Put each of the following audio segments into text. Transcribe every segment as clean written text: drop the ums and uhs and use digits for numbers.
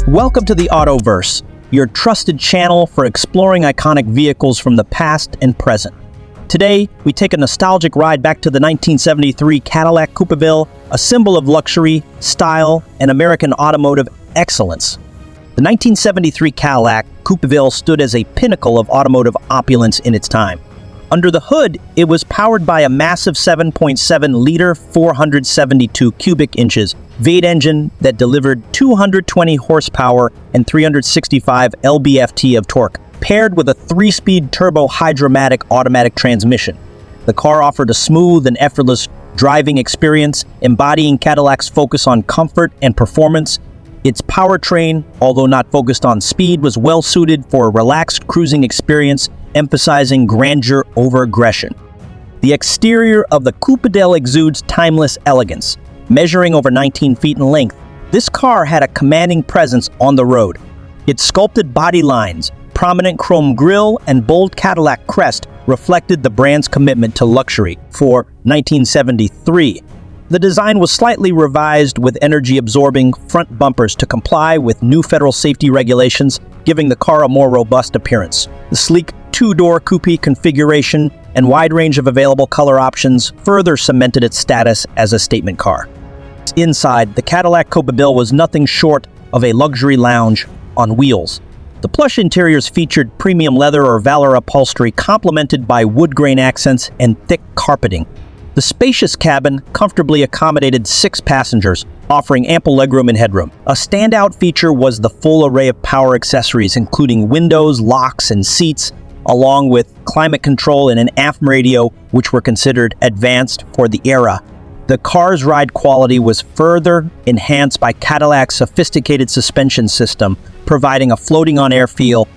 Welcome to the AutoVerse, your trusted channel for exploring iconic vehicles from the past and present. Today, we take a nostalgic ride back to the 1973 Cadillac Coupe DeVille, a symbol of luxury, style, and American automotive excellence. The 1973 Cadillac Coupe DeVille stood as a pinnacle of automotive opulence in its time. Under the hood, it was powered by a massive 7.7-liter, 472 cubic inches V8 engine that delivered 220 horsepower and 365 lb-ft of torque, paired with a 3-speed turbo-hydromatic automatic transmission. The car offered a smooth and effortless driving experience, embodying Cadillac's focus on comfort and performance. Its powertrain, although not focused on speed, was well-suited for a relaxed cruising experience, emphasizing grandeur over aggression. The exterior of the Coupe DeVille exudes timeless elegance. Measuring over 19 feet in length, this car had a commanding presence on the road. Its sculpted body lines, prominent chrome grille, and bold Cadillac crest reflected the brand's commitment to luxury. For 1973, the design was slightly revised with energy-absorbing front bumpers to comply with new federal safety regulations, giving the car a more robust appearance. The sleek two-door coupe configuration and wide range of available color options further cemented its status as a statement car. Inside, the Cadillac Coupe DeVille was nothing short of a luxury lounge on wheels. The plush interiors featured premium leather or Valor upholstery complemented by wood grain accents and thick carpeting. The spacious cabin comfortably accommodated 6 passengers, offering ample legroom and headroom. A standout feature was the full array of power accessories, including windows, locks, and seats, along with climate control and an AM radio, which were considered advanced for the era. The car's ride quality was further enhanced by Cadillac's sophisticated suspension system, providing a floating-on-air feel.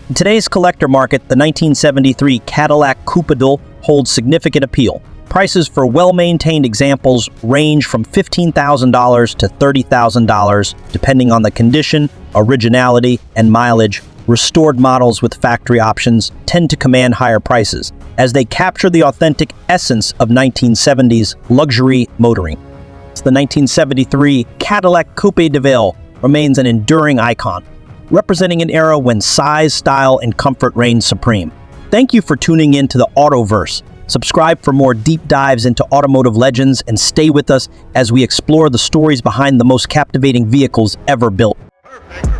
In today's collector market, the 1973 Cadillac Coupe DeVille holds significant appeal. Prices for well-maintained examples range from $15,000 to $30,000, depending on the condition, originality, and mileage. Restored models with factory options tend to command higher prices, as they capture the authentic essence of 1970s luxury motoring. The 1973 Cadillac Coupe DeVille remains an enduring icon, representing an era when size, style, and comfort reigned supreme. Thank you for tuning in to the AutoVerse. Subscribe for more deep dives into automotive legends and stay with us as we explore the stories behind the most captivating vehicles ever built. Perfect.